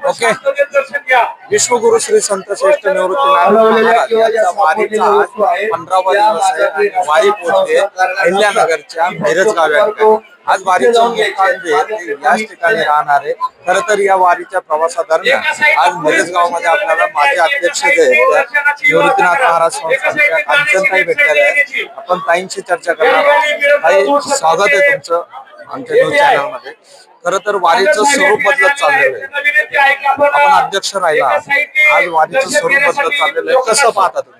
Okay. विश्वगुरु Shri संत श्रेष्ठ निवृत्तीनाथ महाराज यांचा वारीचा आज 15वा दिवस आहे आणि वारी पोहोचते अहिल्यानगरच्या मिरजगाव या ठिकाणी. आज वारीचं मुख्य म्हणजे याच ठिकाणी राहणार आहे. खरं तर या वारीच्या प्रवासादरम्यान आज मिरजगाव मध्ये आपल्याला माझे अध्यक्ष जे निवृत्तीनाथ महाराज संस्थानच्या कांचनताई भेटलेले आहेत. आपण ताईंशी चर्चा करणार आहोत. ताई, स्वागत आहे तुमचं आमच्या न्यूज चॅनल मध्ये. खरं तर वारीचं स्वरूप बदलत चाललेलं आहे. आपण अध्यक्ष राहिला, आज वारीचं स्वरूप बदलत चाललेलं आहे. कसं पाहता तुम्ही?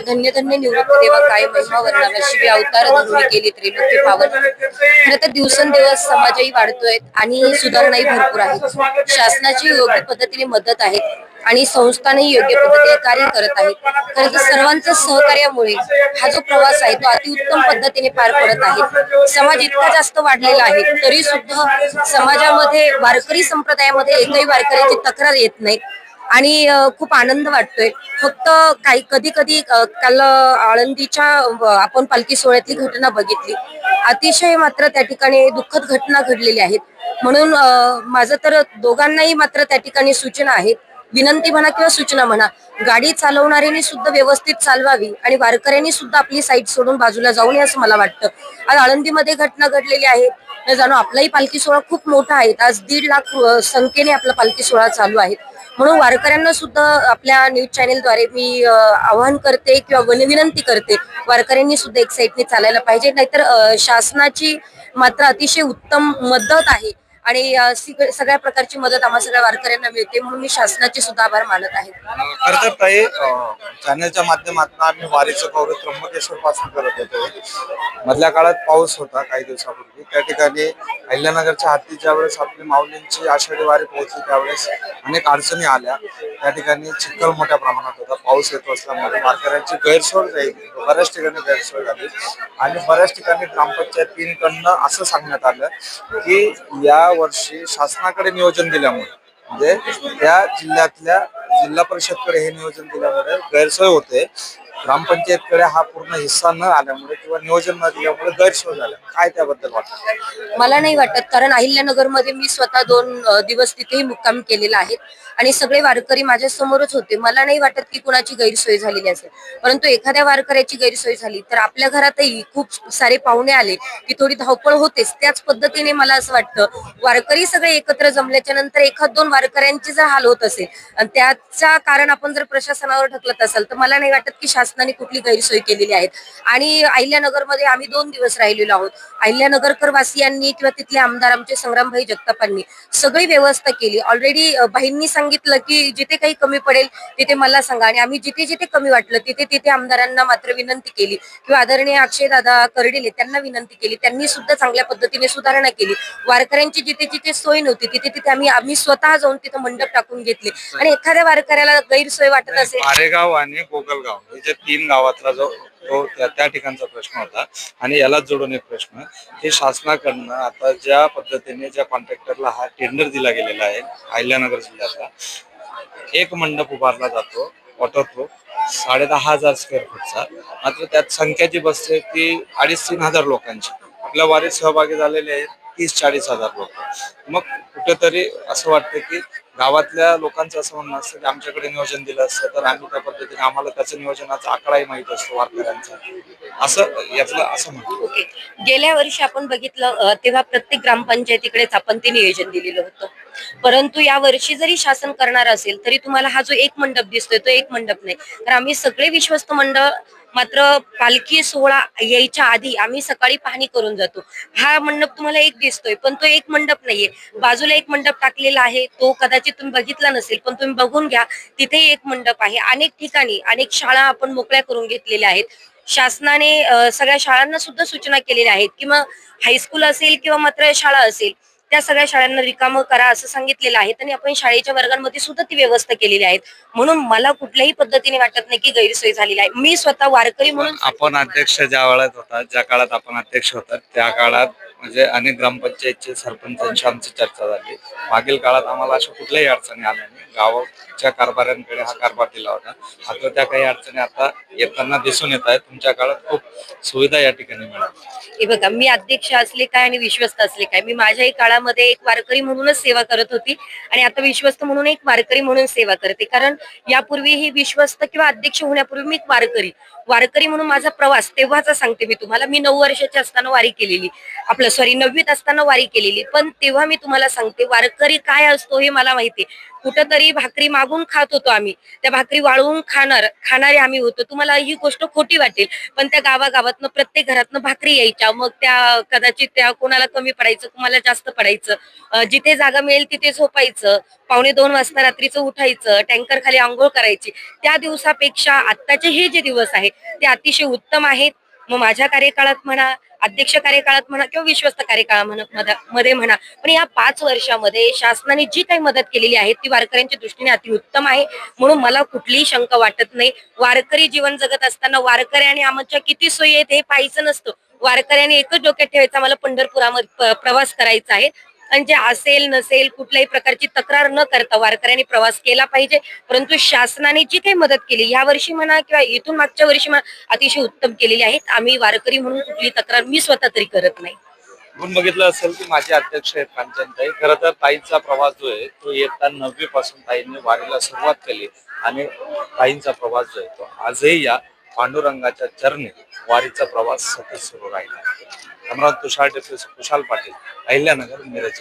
धन्य धन्य निवृत्ती देवा काय महिमा वर्णावा शिवी अवतार धर्मी केली त्रिलोकी पावन. खरं तर दिवसेंदिवस समाजही वाढतोय आणि सुधारणाही भरपूर आहे. शासनाची योग्य पद्धतीने मदत आहे आणि संस्थानही योग्य पद्धतीने कार्य करत आहेत. खरं तर सर्वांच्या सहकार्यामुळे हा जो प्रवास आहे तो अतिउत्तम पद्धतीने पार पडत आहे. समाज इतका जास्त वाढलेला आहे तरी सुद्धा समाजामध्ये वारकरी संप्रदायामध्ये एकही वारकऱ्याची तक्रार येत नाही आणि खूप आनंद वाटतोय. फक्त काही कधी कधी काल आळंदीच्या आपण पालखी सोहळ्यातली घटना बघितली, अतिशय मात्र त्या ठिकाणी दुःखद घटना घडलेल्या आहेत. म्हणून माझं तर दोघांनाही मात्र त्या ठिकाणी सूचना आहेत, विनंती म्हणा किंवा सूचना म्हणा, गाडी चालवणाऱ्यांनी सुद्धा व्यवस्थित चालवावी आणि वारकऱ्यांनी सुद्धा आपली साईड सोडून बाजूला जाऊ नये असं मला वाटतं. आज आळंदीमध्ये घटना घडलेली आहे न जाणो आपलाही पालखी सोहळा खूप मोठा आहे. आज 1.5 लाख संख्येने आपला पालखी सोहळा चालू आहे. म्हणून वारकऱ्यांना सुद्धा आपल्या न्यूज चॅनेलद्वारे मी आवाहन करते किंवा विनंती करते, वारकऱ्यांनी सुद्धा एक साईडने चालायला पाहिजे. नाहीतर शासनाची मात्र अतिशय उत्तम मदत आहे आणि सगळ्या प्रकारची मदत आम्हा सगळ्या वारकऱ्यांना मिळते. म्हणून मी शासनाचे सुद्धा आभार मानत आहे. खरं तर ताई, चॅनलच्या माध्यमातून आम्ही वारीचं कव्हरेज त्र्यंबकेश्वर पासून करत होतो. मधल्या काळात पाऊस होता काही दिवसापूर्वी. त्या ठिकाणी अहिल्यानगरच्या हद्दीत ज्यावेळेस आपली माऊलींची आषाढी वारी पोहोचली त्यावेळेस अनेक अडचणी आल्या. त्या ठिकाणी चिखल मोठ्या प्रमाणात होता. पाऊस येत असल्यामुळे वारकऱ्यांची गैरसोय झाली, बऱ्याच ठिकाणी गैरसोय झाली आणि बऱ्याच ठिकाणी ग्रामपंचायतीकडनं असं सांगण्यात आलं की या वर्षी शासनाकडे नियोजन दिल्यामुळे, म्हणजे त्या जिल्हा परिषदकडे हे नियोजन दिल्यामुळे गैरसोय होते. ग्रामपंचायतकडे हा पूर्ण हिस्सा न आल्यामुळे किंवा नियोजन न दिल्यामुळे गैरसोय झाल्या. काय त्याबद्दल वाटतं? मला नाही वाटत, कारण अहिल्यानगर मध्ये मी स्वतः 2 दिवस तिथेही मुक्काम केलेला आहे आणि सगळे वारकरी माझ्या समोरच होते. मला नाही वाटत की कुणाची गैरसोय झालेली असेल, परंतु एखाद्या वारकऱ्याची गैरसोय झाली तर आपल्या घरातही खूप सारे पाहुणे आले की थोडी धावपळ होतेच. त्याच पद्धतीने मला असं वाटतं, वारकरी सगळे एकत्र जमल्याच्या नंतर 1-2 वारकऱ्यांचे जर हाल होत असेल आणि त्याचा कारण आपण जर प्रशासनावर ढकलत असाल तर मला नाही वाटत की शासनाने कुठली गैरसोय केलेली आहे. आणि अहिल्यानगर मध्ये आम्ही 2 दिवस राहिलेलो आहोत. अहिल्यानगरकर वासियांनी किंवा तिथले आमदार आमचे संग्रामभाई जगतापांनी सगळी व्यवस्था केली. ऑलरेडी भाईंनी सांगितलं की जिथे काही कमी पडेल तिथे मला सांगा, आणि आम्ही जिथे जिथे कमी वाटलं तिथे तिथे आमदारांना मात्र विनंती केली किंवा आदरणीय अक्षय दादा कर्डिले त्यांना विनंती केली. त्यांनी सुद्धा चांगल्या पद्धतीने सुधारणा केली. वारकऱ्यांची जिथे जिथे सोय नव्हती तिथे तिथे आम्ही स्वतः जाऊन तिथं मंडप टाकून घेतले. आणि एखाद्या वारकऱ्याला गैरसोय वाटत असेल, आरेगाव आणि गोगलगाव हे जे 3 गावातला जो तो त्या ठिकाणचा प्रश्न होता आणि यालाच जोडून एक प्रश्न हे शासनाकडनं आता ज्या पद्धतीने ज्या कॉन्ट्रॅक्टरला हा टेंडर दिला गेलेला आहे अहिल्यानगर जिल्ह्यातला, एक मंडप उभारला जातो वॉटरप्रूफ 10,500 स्क्वेअर फूटचा, मात्र त्यात संख्या जी बसते ती 2,500-3 हजार लोकांची. आपल्या वारीत सहभागी झालेले आहेत 30-40 हजार लोक. मग कुठेतरी असं वाटतं की गावातल्या लोकांचं असं म्हणणं असतं की आमच्याकडे नियोजन दिलं असतं तर आम्ही त्या पद्धतीने आम्हाला त्याचं नियोजनाचा आकडाही माहित असतो वारकऱ्यांचा, असं यातलं असं म्हणतो. ओके. गेल्या वर्षी आपण बघितलं तेव्हा प्रत्येक ग्रामपंचायतीकडेच आपण ते नियोजन दिलेलं होतं. परंतु या वर्षी जरी शासन करणार असेल तरी तुम्हाला हा जो एक मंडप दिसतोय तो एक मंडप नाही, तर आम्ही सगळे विश्वस्त मंडळ मात्र पालखी सोहळा यायच्या आधी आम्ही सकाळी पाहणी करून जातो. हा मंडप तुम्हाला एक दिसतोय पण तो एक मंडप नाहीये. बाजूला एक मंडप टाकलेला आहे, तो कदाचित तुम्ही बघितला नसेल पण तुम्ही बघून घ्या, तिथे एक मंडप आहे. अनेक ठिकाणी अनेक शाळा आपण मोकळ्या करून घेतलेल्या आहेत. शासनाने सगळ्या शाळांना सुद्धा सूचना केलेल्या आहेत की मग हायस्कूल असेल किंवा मात्र शाळा असेल त्या सगळ्या शाळांना रिकामं करा असं सांगितलेलं आहे आणि आपण शाळेच्या वर्गांमध्ये सुद्धा ती व्यवस्था केलेली आहे. म्हणून मला कुठल्याही पद्धतीने वाटत नाही की गैरसोय झालेली आहे. मी स्वतः वारकरी म्हणून आपण अध्यक्ष ज्या वेळात होता, ज्या काळात आपण अध्यक्ष होतात त्या काळात म्हणजे अनेक ग्रामपंचायतचे सरपंचांशी आमची चर्चा झाली. मागील काळात आम्हाला अशा कुठल्याही अडचणी आल्या नाही. गावाच्या कारभाऱ्यांकडे हा कारभार दिला होता. मात्र त्या काही अडचणी आता येताना दिसून येत आहेत. तुमच्या काळात खूप सुविधा या ठिकाणी मिळाल्या. हे बघा, मी अध्यक्ष असले काय आणि विश्वस्त असले काय, मी माझ्याही काळामध्ये एक वारकरी म्हणूनच सेवा करत होती आणि आता विश्वस्त म्हणून एक वारकरी म्हणून सेवा करते. कारण यापूर्वी ही विश्वस्त किंवा अध्यक्ष होण्यापूर्वी मी एक वारकरी वारकरी म्हणून माझा प्रवास तेव्हाचा सांगते मी तुम्हाला. मी 9 वर्षाची असताना वारी केलेली, आपलं सॉरी 9वीत असताना वारी केलेली. पण तेव्हा मी तुम्हाला सांगते वारकरी काय असतो हे मला माहिती. कुठंतरी भाकरी मागून खात होतो आम्ही, त्या भाकरी वाळवून खाणारे आम्ही होतो. तुम्हाला ही गोष्ट खोटी वाटेल, पण त्या गावागावातनं प्रत्येक घरातनं भाकरी यायच्या. मग त्या कदाचित त्या कोणाला कमी पडायचं, कोणाला जास्त पडायचं. जिथे जागा मिळेल तिथे झोपायचं. 1:45 वाजता रात्रीचं उठायचं, टँकर खाली आंघोळ करायची. त्या दिवसापेक्षा आत्ताचे हे जे दिवस आहेत ते अतिशय उत्तम आहेत. मग माझ्या कार्यकाळात म्हणा, अध्यक्ष कार्यकाळात म्हणा किंवा विश्वस्त कार्यकाळामध्ये म्हणा, पण या 5 वर्षामध्ये शासनाने जी काही मदत केलेली आहे ती वारकऱ्यांच्या दृष्टीने अतिउत्तम आहे. म्हणून मला कुठलीही शंका वाटत नाही. वारकरी जीवन जगत असताना वारकऱ्याने आमच्या किती सोयी आहेत हे पाहायचं नसतं. वारकऱ्याने एकच डोक्यात ठेवायचं, आम्हाला पंढरपुरामध्ये प्रवास करायचा आहे. आणि जे असेल नसेल कुठल्याही प्रकारची तक्रार न करता वारकऱ्यांनी प्रवास केला पाहिजे. परंतु शासनाने जी काही मदत केली या वर्षी म्हणा किंवा इथून मागच्या वर्षी म्हणा अतिशय उत्तम केलेली आहेत. आम्ही वारकरी म्हणून कुठली तक्रार मी स्वतः तरी करत नाही. आपण बघितलं असेल की माझे अध्यक्ष आहेत कांचनताई. खरं तर ताईंचा प्रवास जो आहे तो इयत्ता 9वी पासून ताईंनी वारीला सुरुवात केली आणि ताईंचा प्रवास जो आहे तो आजही या पांडुरंगाच्या चरणी वारीचा प्रवास सतत सुरू राहिला आहे. कॅमेरामन तुषार टिपरे, कुशाल पाटील, अहिल्यानगर, मिरज.